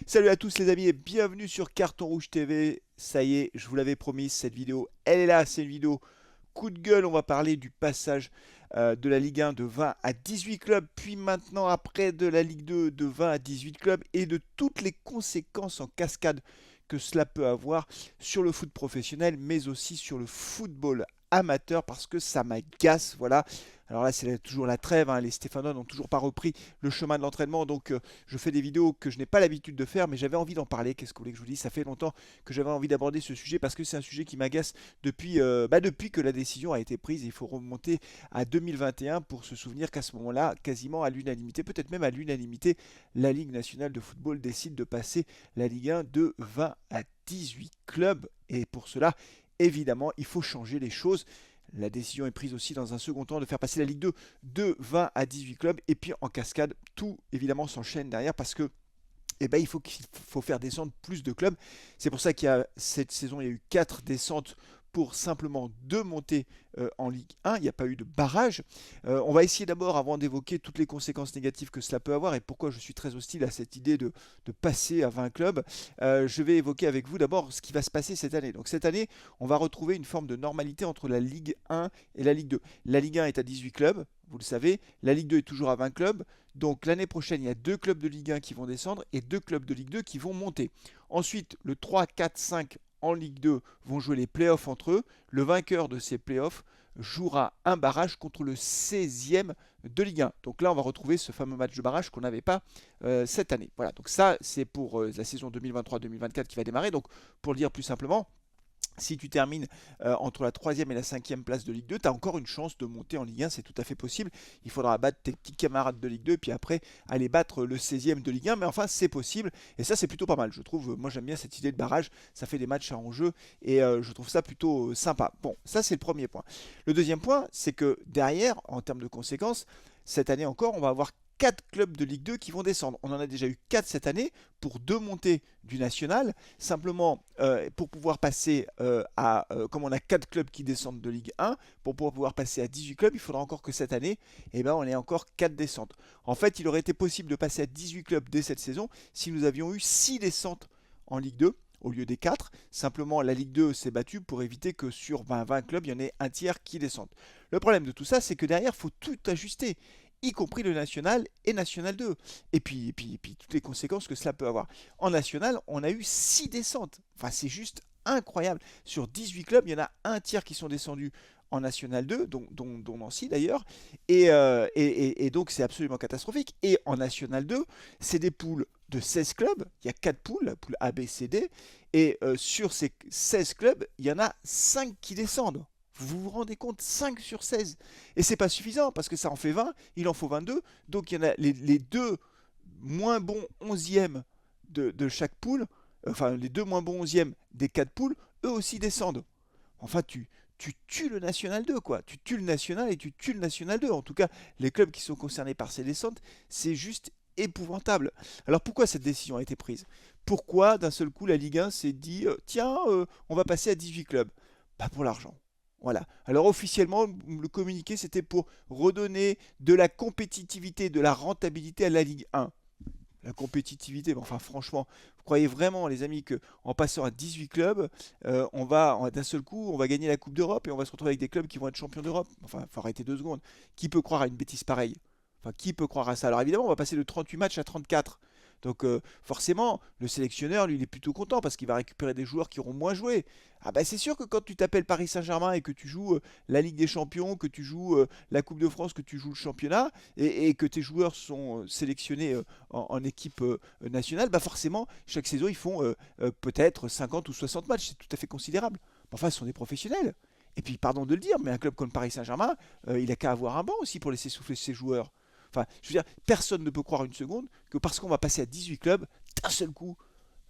Salut à tous les amis et bienvenue sur Carton Rouge TV. Ça y est, je vous l'avais promis, cette vidéo, elle est là, c'est une vidéo coup de gueule. On va parler du passage de la Ligue 1 de 20 à 18 clubs, puis maintenant après de la Ligue 2 de 20 à 18 clubs et de toutes les conséquences en cascade que cela peut avoir sur le foot professionnel, mais aussi sur le football amateur parce que ça m'agace, voilà. Alors là, c'est toujours la trêve, hein. Les Stéphanois n'ont toujours pas repris le chemin de l'entraînement, donc je fais des vidéos que je n'ai pas l'habitude de faire, mais j'avais envie d'en parler. Qu'est-ce que vous voulez que je vous dise? Ça fait longtemps que j'avais envie d'aborder ce sujet parce que c'est un sujet qui m'agace depuis que la décision a été prise. Il faut remonter à 2021 pour se souvenir qu'à ce moment-là, quasiment à l'unanimité, peut-être même à l'unanimité, la Ligue nationale de football décide de passer la Ligue 1 de 20 à 18 clubs. Et pour cela, évidemment, il faut changer les choses. La décision est prise aussi dans un second temps de faire passer la Ligue 2 de 20 à 18 clubs. Et puis en cascade, tout évidemment s'enchaîne derrière parce que il faut faire descendre plus de clubs. C'est pour ça qu'il y a cette saison, il y a eu 4 descentes pour simplement 2 montées en Ligue 1. Il n'y a pas eu de barrage. On va essayer d'abord, avant d'évoquer toutes les conséquences négatives que cela peut avoir et pourquoi je suis très hostile à cette idée de passer à 20 clubs, je vais évoquer avec vous d'abord ce qui va se passer cette année. Donc cette année, on va retrouver une forme de normalité entre la Ligue 1 et la Ligue 2. La Ligue 1 est à 18 clubs, vous le savez. La Ligue 2 est toujours à 20 clubs. Donc l'année prochaine, il y a 2 clubs de Ligue 1 qui vont descendre et 2 clubs de Ligue 2 qui vont monter. Ensuite, le 3, 4, 5 en Ligue 2 vont jouer les playoffs entre eux. Le vainqueur de ces playoffs jouera un barrage contre le 16e de Ligue 1. Donc là, on va retrouver ce fameux match de barrage qu'on n'avait pas cette année. Voilà, donc ça, c'est pour la saison 2023-2024 qui va démarrer. Donc pour le dire plus simplement, si tu termines entre la 3e et la 5e place de Ligue 2, tu as encore une chance de monter en Ligue 1, c'est tout à fait possible. Il faudra battre tes petits camarades de Ligue 2, puis après aller battre le 16e de Ligue 1, mais enfin c'est possible, et ça c'est plutôt pas mal, je trouve. Moi j'aime bien cette idée de barrage, ça fait des matchs à enjeu, et je trouve ça plutôt sympa. Bon, ça c'est le premier point. Le deuxième point, c'est que derrière, en termes de conséquences, cette année encore, on va avoir 4 clubs de Ligue 2 qui vont descendre. On en a déjà eu 4 cette année pour 2 montées du national. Simplement, pour pouvoir passer comme on a 4 clubs qui descendent de Ligue 1, pour pouvoir passer à 18 clubs, il faudra encore que cette année, on ait encore 4 descentes. En fait, il aurait été possible de passer à 18 clubs dès cette saison si nous avions eu 6 descentes en Ligue 2 au lieu des 4. Simplement, la Ligue 2 s'est battue pour éviter que sur 20 clubs, il y en ait un tiers qui descendent. Le problème de tout ça, c'est que derrière, il faut tout ajuster, y compris le national et national 2. Et puis toutes les conséquences que cela peut avoir. En national, on a eu 6 descentes. Enfin, c'est juste incroyable. Sur 18 clubs, il y en a un tiers qui sont descendus en National 2, dont Nancy d'ailleurs, et donc c'est absolument catastrophique. Et en National 2, c'est des poules de 16 clubs, il y a 4 poules, la poule A, B, C, D, et sur ces 16 clubs, il y en a 5 qui descendent. Vous vous rendez compte, 5 sur 16. Et c'est pas suffisant parce que ça en fait 20, il en faut 22. Donc il y en a les deux moins bons 11e de chaque poule, enfin les deux moins bons 11e des 4 poules, eux aussi descendent. Enfin, tu tues le National 2, quoi. Tu tues le National et tu tues le National 2. En tout cas, les clubs qui sont concernés par ces descentes, c'est juste épouvantable. Alors pourquoi cette décision a été prise? Pourquoi d'un seul coup la Ligue 1 s'est dit tiens, on va passer à 18 clubs? Pas pour l'argent. Voilà. Alors officiellement, le communiqué, c'était pour redonner de la compétitivité, de la rentabilité à la Ligue 1. La compétitivité, mais enfin franchement, vous croyez vraiment, les amis, que en passant à 18 clubs, d'un seul coup, on va gagner la Coupe d'Europe et on va se retrouver avec des clubs qui vont être champions d'Europe? Enfin, faut arrêter 2 secondes. Qui peut croire à une bêtise pareille? Enfin, qui peut croire à ça? Alors évidemment, on va passer de 38 matchs à 34. Donc forcément, le sélectionneur, lui, il est plutôt content parce qu'il va récupérer des joueurs qui auront moins joué. Ah bah c'est sûr que quand tu t'appelles Paris Saint-Germain et que tu joues la Ligue des Champions, que tu joues la Coupe de France, que tu joues le championnat, et que tes joueurs sont sélectionnés en équipe nationale, bah forcément, chaque saison, ils font peut-être 50 ou 60 matchs. C'est tout à fait considérable. Enfin, ce sont des professionnels. Et puis, pardon de le dire, mais un club comme Paris Saint-Germain, il a qu'à avoir un banc aussi pour laisser souffler ses joueurs. Enfin, je veux dire, personne ne peut croire une seconde que parce qu'on va passer à 18 clubs, d'un seul coup,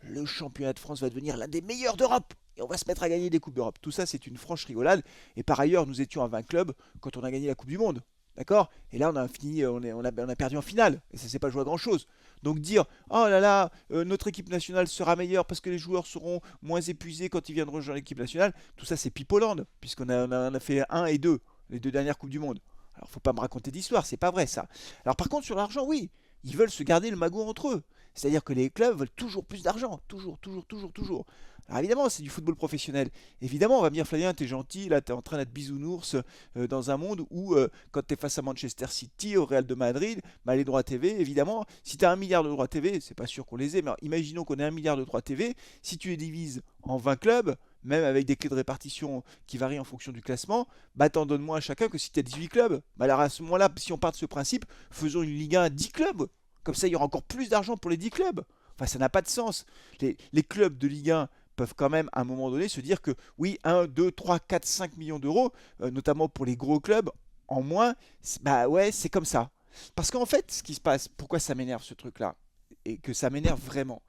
le championnat de France va devenir l'un des meilleurs d'Europe. Et on va se mettre à gagner des Coupes d'Europe. Tout ça, c'est une franche rigolade. Et par ailleurs, nous étions à 20 clubs quand on a gagné la Coupe du Monde. D'accord? Et là, on a fini, on a perdu en finale. Et ça ne s'est pas joué à grand chose. Donc dire, oh là là, notre équipe nationale sera meilleure parce que les joueurs seront moins épuisés quand ils viennent rejoindre l'équipe nationale, tout ça, c'est Pipoland. Puisqu'on a fait 1 et 2, les 2 dernières Coupes du Monde. Alors, faut pas me raconter d'histoire, c'est pas vrai ça. Alors, par contre, sur l'argent, oui, ils veulent se garder le magot entre eux. C'est-à-dire que les clubs veulent toujours plus d'argent, toujours, toujours, toujours, toujours. Alors évidemment, c'est du football professionnel. Évidemment, on va me dire, Flavien, t'es gentil, là, t'es en train d'être bisounours dans un monde où, quand t'es face à Manchester City, au Real de Madrid, bah, les droits TV, évidemment, si t'as 1 milliard de droits TV, c'est pas sûr qu'on les ait, mais imaginons qu'on ait 1 milliard de droits TV, si tu les divises en 20 clubs, même avec des clés de répartition qui varient en fonction du classement, bah t'en donnes moins à chacun que si tu as 18 clubs. Bah alors à ce moment-là, si on part de ce principe, faisons une Ligue 1 à 10 clubs. Comme ça, il y aura encore plus d'argent pour les 10 clubs. Enfin, ça n'a pas de sens. Les clubs de Ligue 1 peuvent quand même à un moment donné se dire que oui, 1, 2, 3, 4, 5 millions d'euros, notamment pour les gros clubs, en moins, bah ouais, c'est comme ça. Parce qu'en fait, ce qui se passe, pourquoi ça m'énerve ce truc-là, et que ça m'énerve vraiment,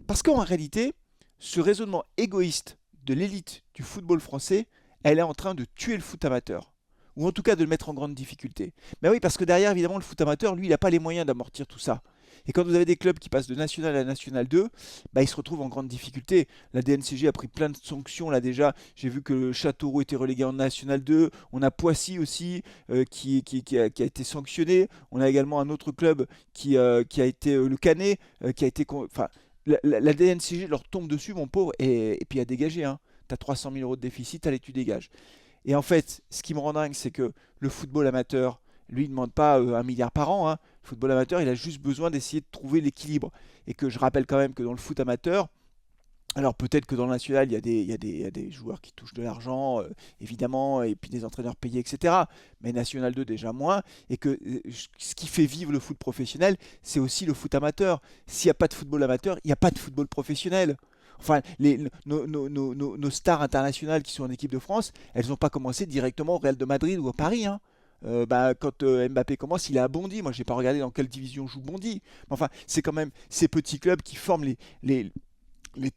parce qu'en réalité, ce raisonnement égoïste de l'élite du football français, elle est en train de tuer le foot amateur. Ou en tout cas de le mettre en grande difficulté. Mais oui, parce que derrière, évidemment, le foot amateur, lui, il n'a pas les moyens d'amortir tout ça. Et quand vous avez des clubs qui passent de National à National 2, bah, ils se retrouvent en grande difficulté. La DNCG a pris plein de sanctions là déjà. J'ai vu que Châteauroux était relégué en National 2. On a Poissy aussi qui a été sanctionné. On a également un autre club qui a été le Canet, qui a été... Enfin, la DNCG leur tombe dessus, mon pauvre, et puis à dégager. Hein. Tu as 300 000 euros de déficit, allez, tu dégages. Et en fait, ce qui me rend dingue, c'est que le football amateur, lui, il ne demande pas 1 milliard par an. Hein. Le football amateur, il a juste besoin d'essayer de trouver l'équilibre. Et que je rappelle quand même que dans le foot amateur, alors peut-être que dans le national, il y a des joueurs qui touchent de l'argent, évidemment, et puis des entraîneurs payés, etc. Mais National 2 déjà moins. Et que ce qui fait vivre le foot professionnel, c'est aussi le foot amateur. S'il n'y a pas de football amateur, il n'y a pas de football professionnel. Enfin, nos stars internationales qui sont en équipe de France, elles n'ont pas commencé directement au Real de Madrid ou à Paris. Hein. Bah, quand Mbappé commence, il est à Bondy. Moi, j'ai pas regardé dans quelle division joue Bondy. Mais enfin, c'est quand même ces petits clubs qui forment les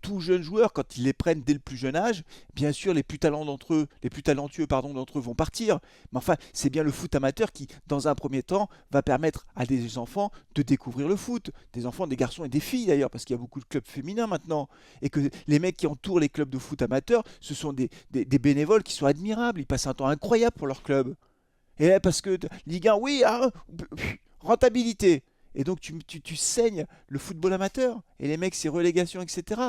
tout jeunes joueurs, quand ils les prennent dès le plus jeune âge, bien sûr, les plus talentueux pardon, d'entre eux vont partir. Mais enfin, c'est bien le foot amateur qui, dans un premier temps, va permettre à des enfants de découvrir le foot. Des enfants, des garçons et des filles d'ailleurs, parce qu'il y a beaucoup de clubs féminins maintenant. Et que les mecs qui entourent les clubs de foot amateurs, ce sont des bénévoles qui sont admirables. Ils passent un temps incroyable pour leur club. Et là, parce que Ligue 1, oui, ah, rentabilité. Et donc tu saignes le football amateur. Et les mecs, c'est relégation, etc.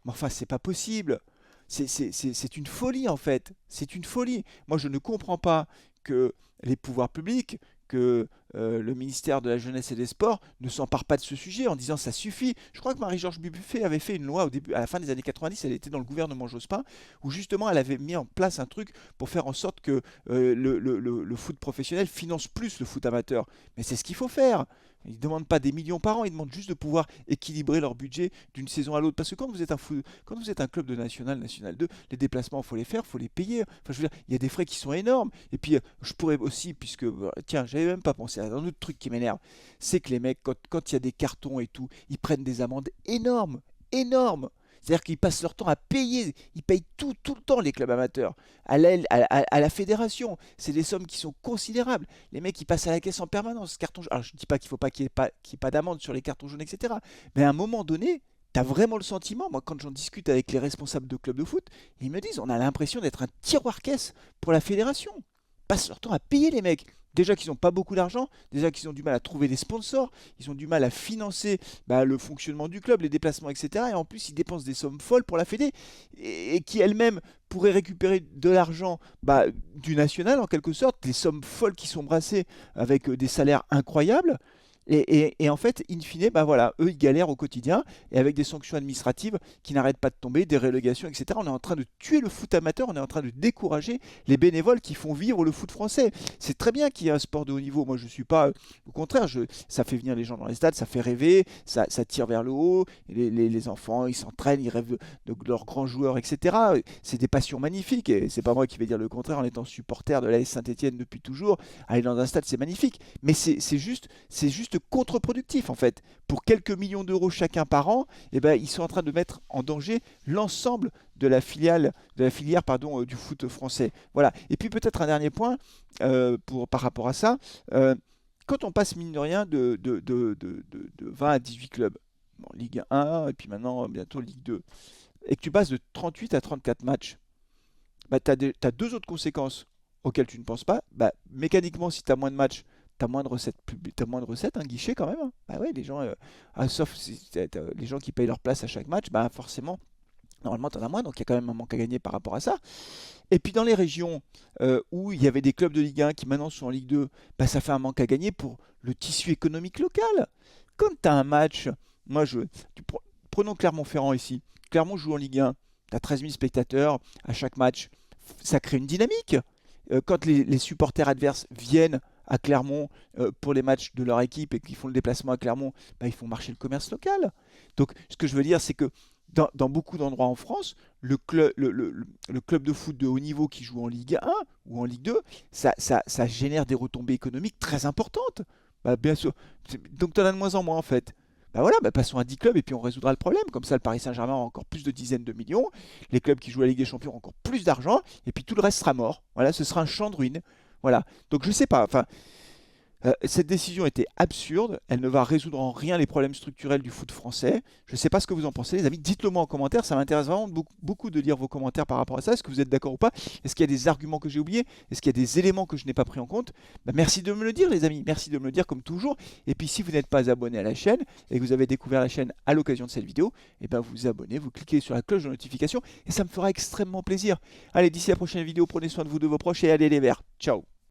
Mais enfin, c'est pas possible. C'est une folie en fait. C'est une folie. Moi, je ne comprends pas que les pouvoirs publics, que le ministère de la Jeunesse et des Sports ne s'empare pas de ce sujet en disant ça suffit. Je crois que Marie-Georges Buffet avait fait une loi à la fin des années 90, elle était dans le gouvernement Jospin, où justement elle avait mis en place un truc pour faire en sorte que le foot professionnel finance plus le foot amateur. Mais c'est ce qu'il faut faire. Ils ne demandent pas des millions par an, ils demandent juste de pouvoir équilibrer leur budget d'une saison à l'autre. Parce que quand vous êtes un club de National, National 2, les déplacements, il faut les faire, il faut les payer. Enfin, je veux dire, il y a des frais qui sont énormes. Et puis, je pourrais aussi, puisque, tiens, j'avais même pas pensé à un autre truc qui m'énerve, c'est que les mecs, quand il y a des cartons et tout, ils prennent des amendes énormes, énormes. C'est-à-dire qu'ils passent leur temps à payer, ils payent tout le temps les clubs amateurs, à la fédération. C'est des sommes qui sont considérables. Les mecs, ils passent à la caisse en permanence. Alors, je ne dis pas qu'il ne faut pas qu'il y ait pas d'amende sur les cartons jaunes, etc. Mais à un moment donné, tu as vraiment le sentiment, moi quand j'en discute avec les responsables de clubs de foot, ils me disent on a l'impression d'être un tiroir-caisse pour la fédération. Ils passent leur temps à payer les mecs. Déjà qu'ils n'ont pas beaucoup d'argent, déjà qu'ils ont du mal à trouver des sponsors, ils ont du mal à financer le fonctionnement du club, les déplacements, etc. Et en plus, ils dépensent des sommes folles pour la Fédé, et qui elle-même pourrait récupérer de l'argent du national, en quelque sorte, des sommes folles qui sont brassées avec des salaires incroyables. Et en fait, in fine, voilà, eux, ils galèrent au quotidien, et avec des sanctions administratives qui n'arrêtent pas de tomber, des relégations, etc. On est en train de tuer le foot amateur, on est en train de décourager les bénévoles qui font vivre le foot français. C'est très bien qu'il y ait un sport de haut niveau. Moi, je suis pas... Au contraire, ça fait venir les gens dans les stades, ça fait rêver, ça tire vers le haut. Les enfants, ils s'entraînent, ils rêvent de leurs grands joueurs, etc. C'est des passions magnifiques, et c'est pas moi qui vais dire le contraire en étant supporter de l'AS Saint-Etienne depuis toujours. Aller dans un stade, c'est magnifique. Mais c'est juste contre-productif en fait. Pour quelques millions d'euros chacun par an, ils sont en train de mettre en danger l'ensemble de la filière du foot français. Voilà. Et puis peut-être un dernier point par rapport à ça. Quand on passe mine de rien de 20 à 18 clubs, bon, Ligue 1 et puis maintenant bientôt Ligue 2, et que tu passes de 38 à 34 matchs, tu as deux autres conséquences auxquelles tu ne penses pas. Mécaniquement, si tu as moins de matchs, t'as moins de recettes, t'as moins de recettes, un guichet quand même, hein. Bah ouais, les gens, sauf les gens qui payent leur place à chaque match, bah forcément, normalement, t'en as moins, donc il y a quand même un manque à gagner par rapport à ça. Et puis dans les régions où il y avait des clubs de Ligue 1 qui maintenant sont en Ligue 2, bah, ça fait un manque à gagner pour le tissu économique local. Quand tu as un match, moi je, prenons Clermont-Ferrand ici. Clermont joue en Ligue 1, tu as 13 000 spectateurs à chaque match, ça crée une dynamique. Quand les supporters adverses viennent à Clermont pour les matchs de leur équipe et qu'ils font le déplacement à Clermont, bah, ils font marcher le commerce local. Donc ce que je veux dire, c'est que dans beaucoup d'endroits en France, le club de foot de haut niveau qui joue en Ligue 1 ou en Ligue 2, ça génère des retombées économiques très importantes. Bah, bien sûr. Donc tu en as de moins en moins en fait. Bah voilà, bah passons à 10 clubs et puis on résoudra le problème. Comme ça, le Paris Saint-Germain aura encore plus de dizaines de millions. Les clubs qui jouent à la Ligue des Champions auront encore plus d'argent. Et puis tout le reste sera mort. Voilà, ce sera un champ de ruines. Voilà. Donc je sais pas. Enfin, cette décision était absurde, elle ne va résoudre en rien les problèmes structurels du foot français. Je ne sais pas ce que vous en pensez, les amis, dites-le moi en commentaire, ça m'intéresse vraiment beaucoup de lire vos commentaires par rapport à ça. Est-ce que vous êtes d'accord ou pas? Est-ce qu'il y a des arguments que j'ai oubliés? Est-ce qu'il y a des éléments que je n'ai pas pris en compte? Bah, merci de me le dire les amis, merci de me le dire comme toujours. Et puis si vous n'êtes pas abonné à la chaîne et que vous avez découvert la chaîne à l'occasion de cette vidéo, et ben vous vous abonnez, vous cliquez sur la cloche de notification et ça me fera extrêmement plaisir. Allez, d'ici la prochaine vidéo, prenez soin de vous, de vos proches et allez les verts. Ciao.